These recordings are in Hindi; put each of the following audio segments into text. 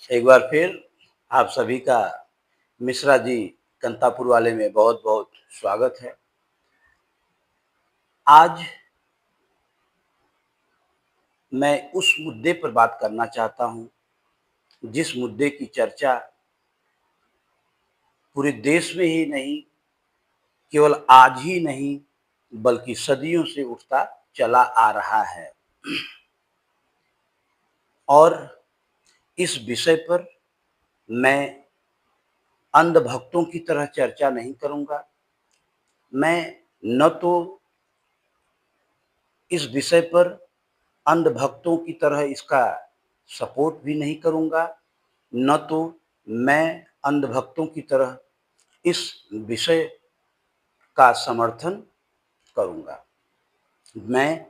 एक बार फिर आप सभी का मिश्रा जी कंतापुर वाले में बहुत बहुत स्वागत है। आज मैं उस मुद्दे पर बात करना चाहता हूँ, जिस मुद्दे की चर्चा पूरे देश में ही नहीं, केवल आज ही नहीं, बल्कि सदियों से उठता चला आ रहा है। और इस विषय पर मैं अंधभक्तों की तरह चर्चा नहीं करूँगा। मैं न तो इस विषय पर अंधभक्तों की तरह इसका सपोर्ट भी नहीं करूँगा, न तो मैं अंधभक्तों की तरह इस विषय का समर्थन करूँगा। मैं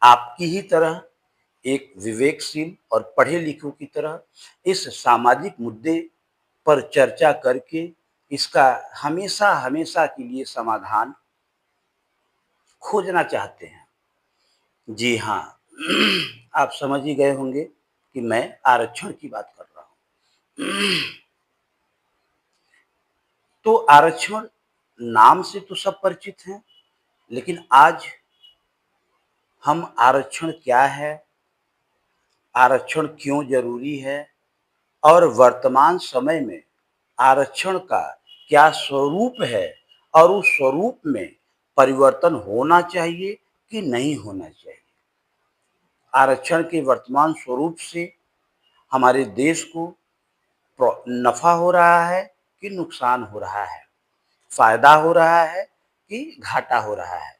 आपकी ही तरह एक विवेकशील और पढ़े लिखों की तरह इस सामाजिक मुद्दे पर चर्चा करके इसका हमेशा के लिए समाधान खोजना चाहते हैं। जी हाँ, आप समझ ही गए होंगे कि मैं आरक्षण की बात कर रहा हूँ। तो आरक्षण नाम से तो सब परिचित हैं, लेकिन आज हम आरक्षण क्या है, आरक्षण क्यों जरूरी है और वर्तमान समय में आरक्षण का क्या स्वरूप है और उस स्वरूप में परिवर्तन होना चाहिए कि नहीं होना चाहिए। आरक्षण के वर्तमान स्वरूप से हमारे देश को नफा हो रहा है कि नुकसान हो रहा है, फायदा हो रहा है कि घाटा हो रहा है।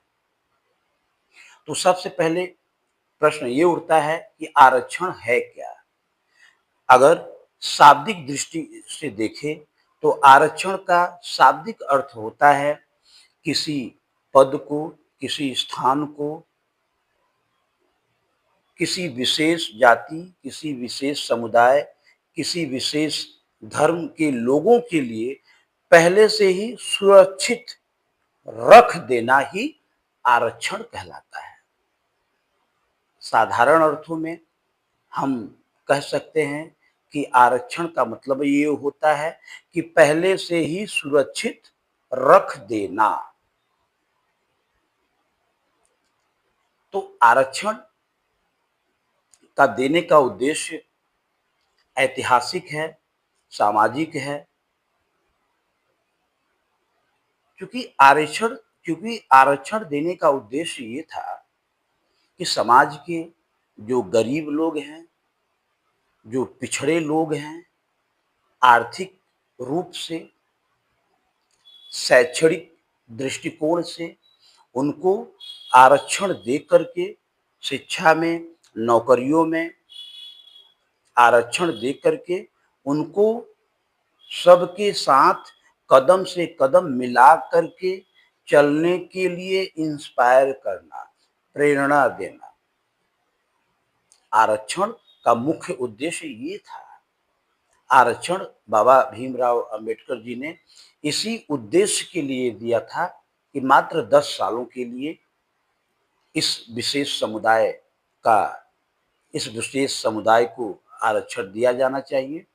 तो सबसे पहले प्रश्न ये उठता है कि आरक्षण है क्या। अगर शाब्दिक दृष्टि से देखें तो आरक्षण का शाब्दिक अर्थ होता है किसी पद को, किसी स्थान को, किसी विशेष जाति, किसी विशेष समुदाय, किसी विशेष धर्म के लोगों के लिए पहले से ही सुरक्षित रख देना ही आरक्षण कहलाता है। साधारण अर्थों में हम कह सकते हैं कि आरक्षण का मतलब ये होता है कि पहले से ही सुरक्षित रख देना। तो आरक्षण का देने का उद्देश्य ऐतिहासिक है, सामाजिक है। क्योंकि आरक्षण देने का उद्देश्य ये था कि समाज के जो गरीब लोग हैं, जो पिछड़े लोग हैं, आर्थिक रूप से, शैक्षणिक दृष्टिकोण से उनको आरक्षण दे करके शिक्षा में, नौकरियों में आरक्षण दे करके उनको सबके साथ कदम से कदम मिला करके चलने के लिए इंस्पायर करना, प्रेरणा देना। आरक्षण का मुख्य उद्देश्य ये था। आरक्षण बाबा भीमराव अंबेडकर जी ने इसी उद्देश्य के लिए दिया था कि मात्र 10 सालों के लिए इस विशेष समुदाय का इस विशेष समुदाय को आरक्षण दिया जाना चाहिए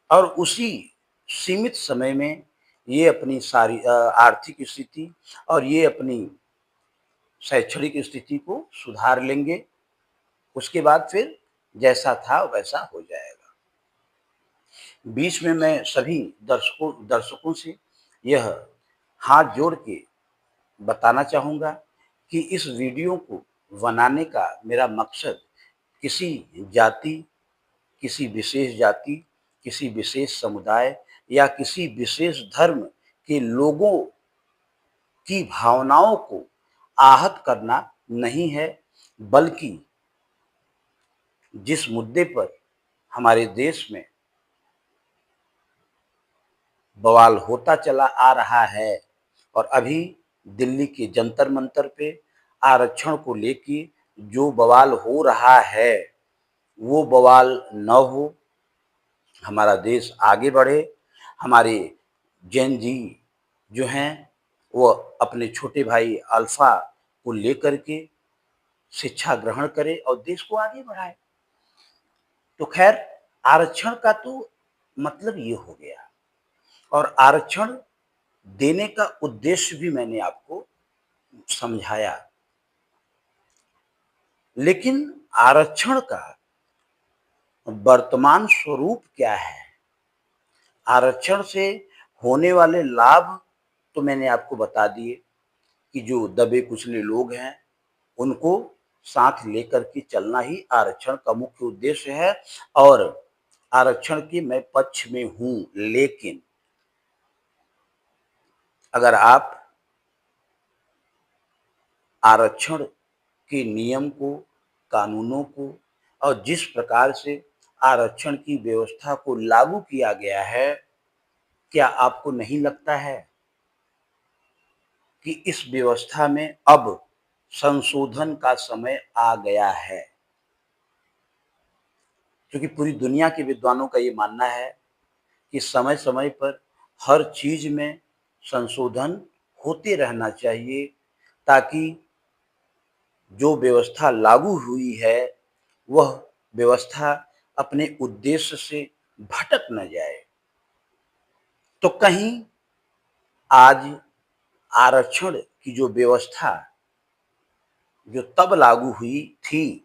और उसी सीमित समय में ये अपनी सारी आर्थिक स्थिति और ये अपनी शैक्षणिक स्थिति को सुधार लेंगे। उसके बाद फिर जैसा था वैसा हो जाएगा। बीच में मैं सभी दर्शकों से यह हाथ जोड़ के बताना चाहूँगा कि इस वीडियो को बनाने का मेरा मकसद किसी जाति, किसी विशेष जाति, किसी विशेष समुदाय या किसी विशेष धर्म के लोगों की भावनाओं को आहत करना नहीं है, बल्कि जिस मुद्दे पर हमारे देश में बवाल होता चला आ रहा है और अभी दिल्ली के जंतर मंतर पे आरक्षण को लेके जो बवाल हो रहा है वो बवाल न हो, हमारा देश आगे बढ़े, हमारे जैन जी जो हैं वो अपने छोटे भाई अल्फा को लेकर के शिक्षा ग्रहण करे और देश को आगे बढ़ाए। तो खैर, आरक्षण का तो मतलब ये हो गया, और आरक्षण देने का उद्देश्य भी मैंने आपको समझाया। लेकिन आरक्षण का वर्तमान स्वरूप क्या है? आरक्षण से होने वाले लाभ तो मैंने आपको बता दिए कि जो दबे कुचले लोग हैं, उनको साथ लेकर के चलना ही आरक्षण का मुख्य उद्देश्य है। और आरक्षण के मैं पक्ष में हूँ, लेकिन अगर आप आरक्षण के नियम को, कानूनों को और जिस प्रकार से आरक्षण की व्यवस्था को लागू किया गया है, क्या आपको नहीं लगता है कि इस व्यवस्था में अब संशोधन का समय आ गया है? क्योंकि पूरी दुनिया के विद्वानों का ये मानना है कि समय समय पर हर चीज में संशोधन होते रहना चाहिए, ताकि जो व्यवस्था लागू हुई है वह व्यवस्था अपने उद्देश्य से भटक न जाए। तो कहीं आज आरक्षण की जो व्यवस्था जो तब लागू हुई थी,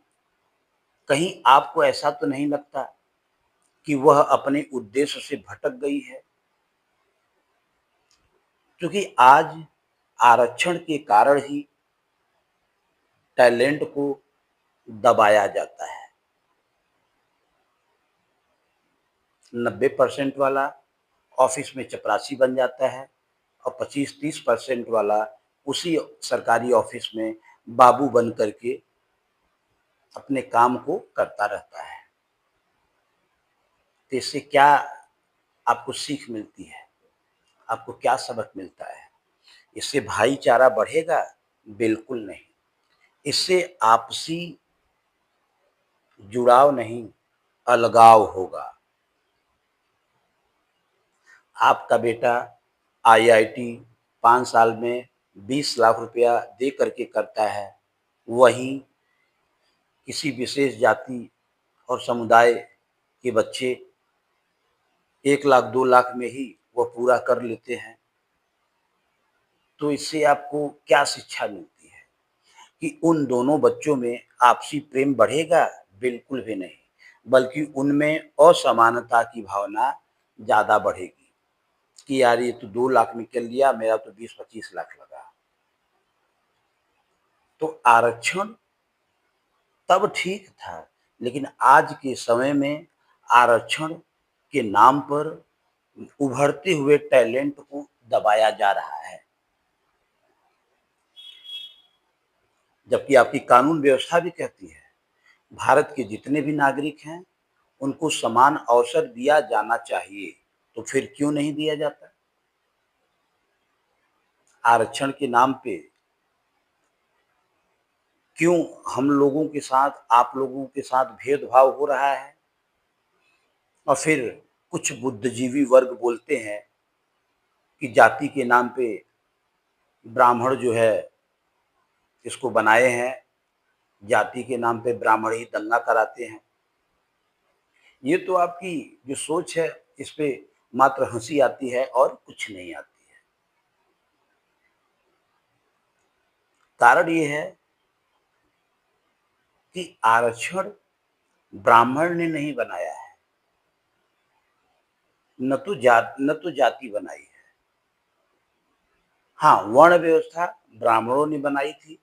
कहीं आपको ऐसा तो नहीं लगता कि वह अपने उद्देश्य से भटक गई है? क्योंकि आज आरक्षण के कारण ही टैलेंट को दबाया जाता है। 90% वाला ऑफिस में चपरासी बन जाता है और 25-30% वाला उसी सरकारी ऑफिस में बाबू बन करके अपने काम को करता रहता है। तो इससे क्या आपको सीख मिलती है? आपको क्या सबक मिलता है? इससे भाईचारा बढ़ेगा? बिल्कुल नहीं। इससे आपसी जुड़ाव नहीं, अलगाव होगा। आपका बेटा आईआईटी 5 साल में 20 लाख रुपया दे करके करता है, वहीं किसी विशेष जाति और समुदाय के बच्चे 1 लाख 2 लाख में ही वह पूरा कर लेते हैं। तो इससे आपको क्या शिक्षा मिलती है कि उन दोनों बच्चों में आपसी प्रेम बढ़ेगा? बिल्कुल भी नहीं, बल्कि उनमें असमानता की भावना ज़्यादा बढ़ेगी कि यार ये तो 2 लाख में कर लिया, मेरा तो 20-25 लाख लगा। तो आरक्षण तब ठीक था, लेकिन आज के समय में आरक्षण के नाम पर उभरते हुए टैलेंट को दबाया जा रहा है। जबकि आपकी कानून व्यवस्था भी कहती है, भारत के जितने भी नागरिक हैं, उनको समान अवसर दिया जाना चाहिए। तो फिर क्यों नहीं दिया जाता? आरक्षण के नाम पे क्यों हम लोगों के साथ, आप लोगों के साथ भेदभाव हो रहा है? और फिर कुछ बुद्धिजीवी वर्ग बोलते हैं कि जाति के नाम पे ब्राह्मण जो है इसको बनाए हैं, जाति के नाम पे ब्राह्मण ही दंगा कराते हैं। ये तो आपकी जो सोच है, इस पे मात्र हंसी आती है और कुछ नहीं आती है। कारण ये है कि आरक्षण ब्राह्मण ने नहीं बनाया है, न तो जाति बनाई है। हाँ, वर्ण व्यवस्था ब्राह्मणों ने बनाई थी।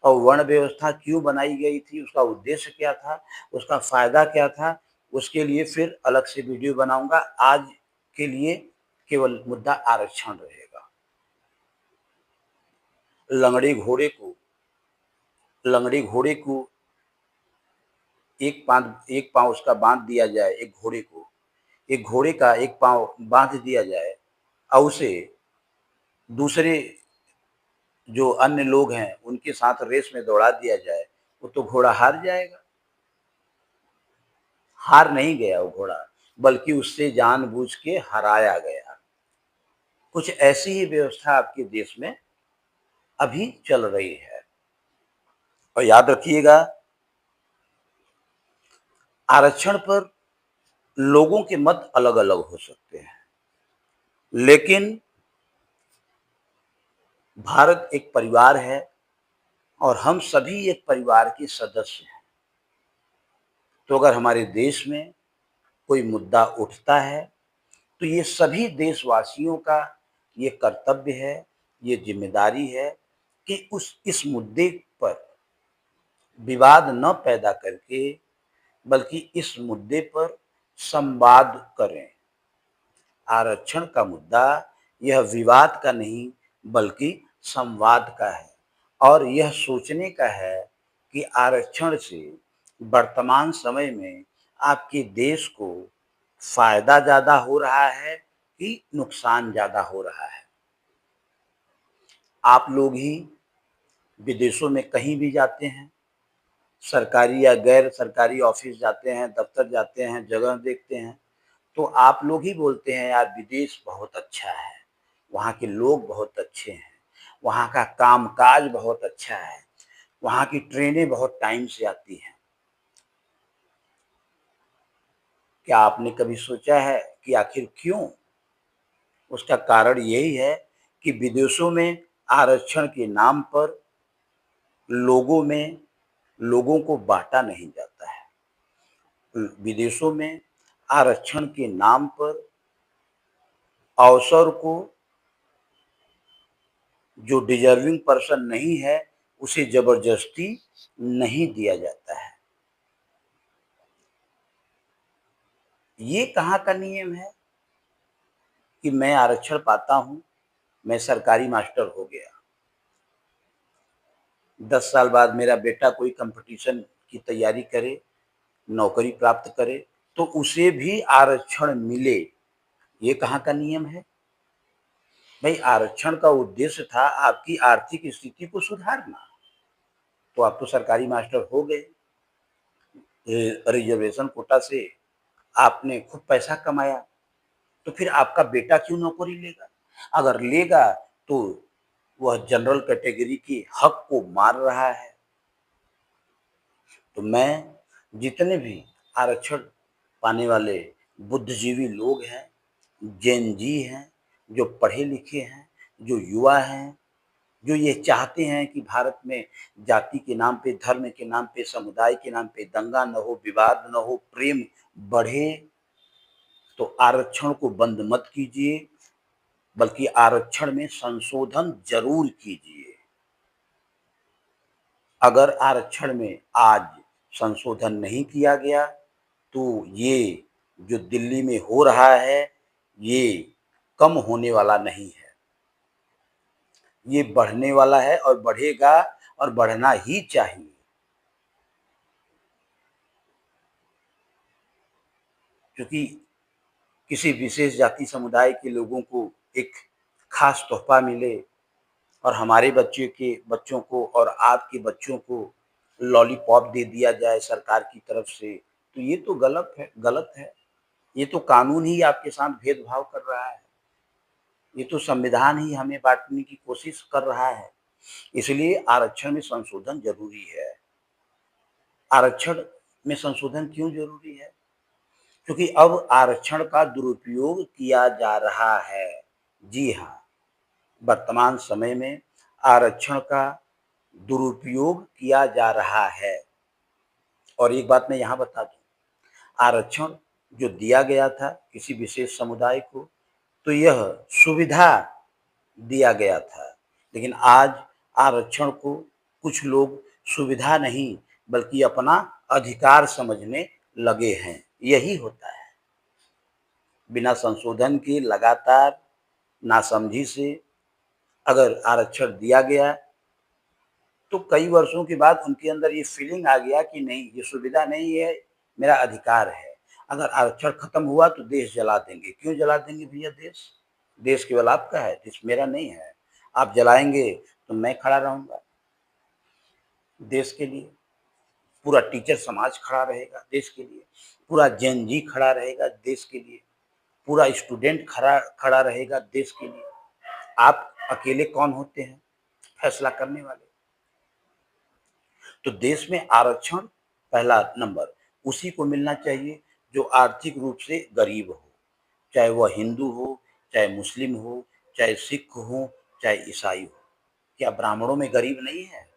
और वर्ण व्यवस्था क्यों बनाई गई थी, उसका उद्देश्य क्या था, उसका फायदा क्या था, उसके लिए फिर अलग से वीडियो बनाऊंगा। आज के लिए केवल मुद्दा आरक्षण रहेगा। लंगड़े घोड़े को लंगड़े घोड़े को एक पाँव उसका बांध दिया जाए, एक घोड़े का एक पाँव बांध दिया जाए और उसे दूसरे जो अन्य लोग हैं उनके साथ रेस में दौड़ा दिया जाए, वो तो घोड़ा हार जाएगा। हार नहीं गया वो घोड़ा, बल्कि उससे जानबूझ के हराया गया। कुछ ऐसी ही व्यवस्था आपके देश में अभी चल रही है। और याद रखिएगा, आरक्षण पर लोगों के मत अलग-अलग हो सकते हैं, लेकिन भारत एक परिवार है और हम सभी एक परिवार के सदस्य हैं। तो अगर हमारे देश में कोई मुद्दा उठता है, तो ये सभी देशवासियों का ये कर्तव्य है, ये ज़िम्मेदारी है कि उस इस मुद्दे पर विवाद न पैदा करके, बल्कि इस मुद्दे पर संवाद करें। आरक्षण का मुद्दा यह विवाद का नहीं, बल्कि संवाद का है और यह सोचने का है कि आरक्षण से वर्तमान समय में आपके देश को फ़ायदा ज़्यादा हो रहा है कि नुकसान ज़्यादा हो रहा है। आप लोग ही विदेशों में कहीं भी जाते हैं, सरकारी या गैर सरकारी ऑफ़िस जाते हैं, दफ़्तर जाते हैं, जगह देखते हैं, तो आप लोग ही बोलते हैं यार विदेश बहुत अच्छा है, वहाँ के लोग बहुत अच्छे हैं, वहाँ का काम-काज बहुत अच्छा है, वहाँ की ट्रेनें बहुत टाइम से आती हैं। क्या आपने कभी सोचा है कि आखिर क्यों? उसका कारण यही है कि विदेशों में आरक्षण के नाम पर लोगों को बाँटा नहीं जाता है। विदेशों में आरक्षण के नाम पर अवसर को जो डिज़र्विंग पर्सन नहीं है, उसे ज़बरदस्ती नहीं दिया जाता है। ये कहाँ का नियम है कि मैं आरक्षण पाता हूँ, मैं सरकारी मास्टर हो गया। 10 साल बाद मेरा बेटा कोई कॉम्पिटिशन की तैयारी करे, नौकरी प्राप्त करे, तो उसे भी आरक्षण मिले, ये कहाँ का नियम है? भई आरक्षण का उद्देश्य था आपकी आर्थिक स्थिति को सुधारना, तो आप तो सरकारी मास्टर हो गए। रिजर्वेशन कोटा से आपने खूब पैसा कमाया, तो फिर आपका बेटा क्यों नौकरी लेगा? अगर लेगा तो वह जनरल कैटेगरी के हक को मार रहा है। तो मैं जितने भी आरक्षण पाने वाले बुद्धिजीवी लोग हैं, जेन ज़ी हैं, जो पढ़े-लिखे हैं, जो युवा हैं, जो ये चाहते हैं कि भारत में जाति के नाम पे, धर्म के नाम पे, समुदाय के नाम पे दंगा न हो, विवाद न हो, प्रेम बढ़े, तो आरक्षण को बंद मत कीजिए, बल्कि आरक्षण में संशोधन ज़रूर कीजिए। अगर आरक्षण में आज संशोधन नहीं किया गया, तो ये जो दिल्ली में हो रहा है, ये कम होने वाला नहीं है। ये बढ़ने वाला है और बढ़ेगा और बढ़ना ही चाहिए। क्योंकि किसी विशेष जाति समुदाय के लोगों को एक खास तोहफ़ा मिले और हमारे बच्चों को और आपके बच्चों को लॉलीपॉप दे दिया जाए सरकार की तरफ से, तो ये तो गलत है। ये तो कानून ही आपके साथ भेदभाव कर रहा है। ये तो संविधान ही हमें बाँटने की कोशिश कर रहा है। इसलिए आरक्षण में संशोधन ज़रूरी है। आरक्षण में संशोधन क्यों ज़रूरी है? क्योंकि अब आरक्षण का दुरुपयोग किया जा रहा है। जी हाँ, वर्तमान समय में आरक्षण का दुरुपयोग किया जा रहा है। और एक बात मैं यहाँ बता दूँ, आरक्षण जो दिया गया था किसी विशेष समुदाय को, तो यह सुविधा दिया गया था। लेकिन आज आरक्षण को कुछ लोग सुविधा नहीं, बल्कि अपना अधिकार समझने लगे हैं। यही होता है। बिना संशोधन के लगातार नासमझी से अगर आरक्षण दिया गया, तो कई वर्षों के बाद उनके अंदर ये फीलिंग आ गया कि नहीं, ये सुविधा नहीं है, मेरा अधिकार है। अगर आरक्षण खत्म हुआ तो देश जला देंगे। क्यों जला देंगे भैया देश? देश केवल आपका है, देश मेरा नहीं है। आप जलाएँगे तो मैं खड़ा रहूँगा देश के लिए। पूरा टीचर समाज खड़ा रहेगा देश के लिए। पूरा जेन ज़ी खड़ा रहेगा देश के लिए। पूरा स्टूडेंट खड़ा रहेगा देश के लिए। आप अकेले कौन होते हैं फैसला करने वाले? तो देश में आरक्षण पहला नंबर उसी को मिलना चाहिए जो आर्थिक रूप से गरीब हो, चाहे वह हिंदू हो, चाहे मुस्लिम हो, चाहे सिख हो, चाहे ईसाई हो। क्या ब्राह्मणों में गरीब नहीं है?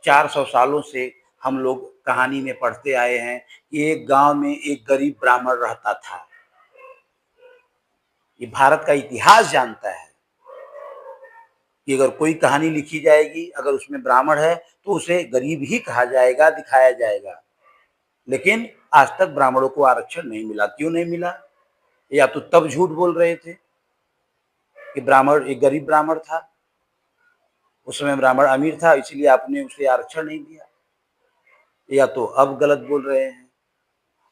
400 सालों से हम लोग कहानी में पढ़ते आए हैं कि एक गांव में एक गरीब ब्राह्मण रहता था। ये भारत का इतिहास जानता है कि अगर कोई कहानी लिखी जाएगी, अगर उसमें ब्राह्मण है तो उसे गरीब ही कहा जाएगा, दिखाया जाएगा। लेकिन आज तक ब्राह्मणों को आरक्षण नहीं मिला। क्यों नहीं मिला? या तो तब झूठ बोल रहे थे कि ब्राह्मण एक गरीब ब्राह्मण था, उस समय ब्राह्मण अमीर था, इसलिए आपने उसे आरक्षण नहीं दिया, या तो अब गलत बोल रहे हैं।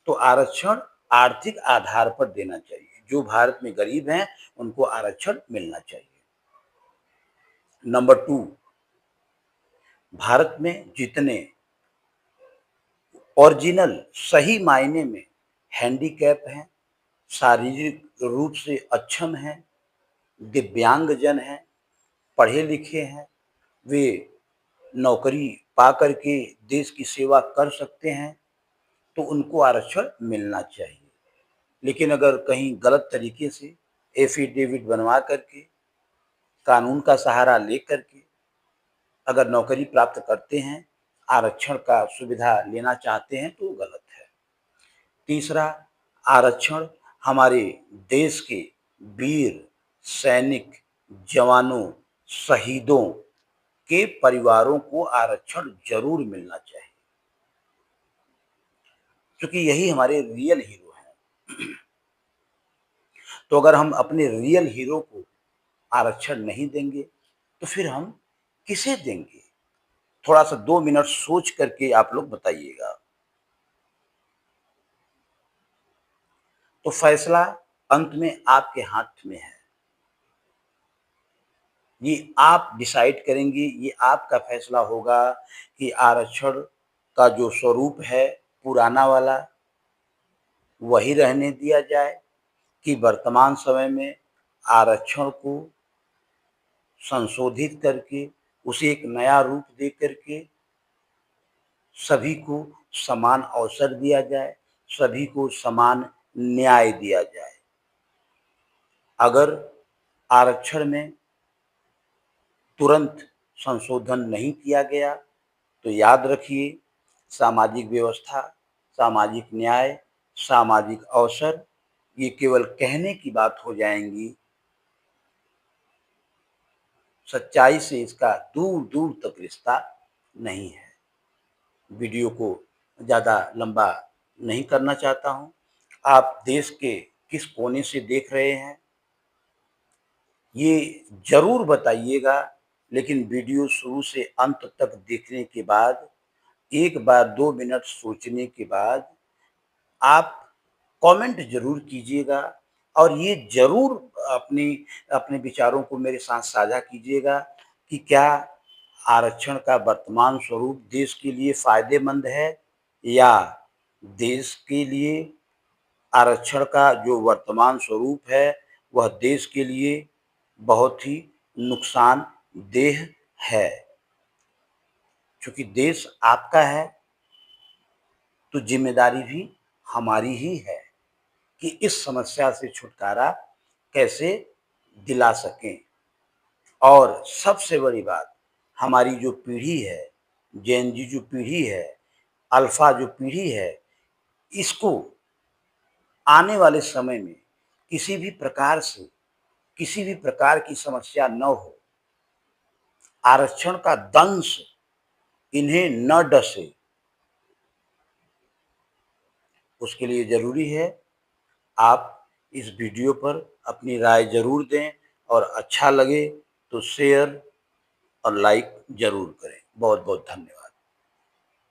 तो आरक्षण आर्थिक आधार पर देना चाहिए। जो भारत में गरीब हैं उनको आरक्षण मिलना चाहिए। नंबर 2, भारत में जितने ओरिजिनल सही मायने में हैंडीकैप हैं, शारीरिक रूप से अक्षम हैं, दिव्यांगजन हैं, पढ़े लिखे हैं, वे नौकरी पा करके देश की सेवा कर सकते हैं, तो उनको आरक्षण मिलना चाहिए। लेकिन अगर कहीं गलत तरीके से एफिडेविट बनवा करके, कानून का सहारा ले करके अगर नौकरी प्राप्त करते हैं, आरक्षण का सुविधा लेना चाहते हैं, तो गलत है। तीसरा, आरक्षण हमारे देश के वीर सैनिक, जवानों, शहीदों के परिवारों को आरक्षण जरूर मिलना चाहिए, क्योंकि यही हमारे रियल हीरो हैं। तो अगर हम अपने रियल हीरो को आरक्षण नहीं देंगे तो फिर हम किसे देंगे? थोड़ा सा 2 मिनट सोच करके आप लोग बताइएगा। तो फैसला अंत में आपके हाथ में है। ये आप डिसाइड करेंगे, ये आपका फैसला होगा कि आरक्षण का जो स्वरूप है पुराना वाला वही रहने दिया जाए, कि वर्तमान समय में आरक्षण को संशोधित करके उसे एक नया रूप दे करके सभी को समान अवसर दिया जाए, सभी को समान न्याय दिया जाए। अगर आरक्षण में तुरंत संशोधन नहीं किया गया तो याद रखिए, सामाजिक व्यवस्था, सामाजिक न्याय, सामाजिक अवसर ये केवल कहने की बात हो जाएंगी। सच्चाई से इसका दूर दूर तक रिश्ता नहीं है। वीडियो को ज़्यादा लंबा नहीं करना चाहता हूँ। आप देश के किस कोने से देख रहे हैं ये जरूर बताइएगा, लेकिन वीडियो शुरू से अंत तक देखने के बाद, एक बार 2 मिनट सोचने के बाद आप कमेंट जरूर कीजिएगा और ये जरूर अपनी अपने विचारों को मेरे साथ साझा कीजिएगा कि क्या आरक्षण का वर्तमान स्वरूप देश के लिए फायदेमंद है, या देश के लिए आरक्षण का जो वर्तमान स्वरूप है वह देश के लिए बहुत ही नुकसानदेह है। क्योंकि देश आपका है तो जिम्मेदारी भी हमारी ही है कि इस समस्या से छुटकारा कैसे दिला सकें। और सबसे बड़ी बात, हमारी जो पीढ़ी है, जेन जी जो पीढ़ी है, अल्फा जो पीढ़ी है, इसको आने वाले समय में किसी भी प्रकार से किसी भी प्रकार की समस्या न हो, आरक्षण का दंश इन्हें न डसे, उसके लिए जरूरी है आप इस वीडियो पर अपनी राय जरूर दें और अच्छा लगे तो शेयर और लाइक जरूर करें। बहुत बहुत धन्यवाद।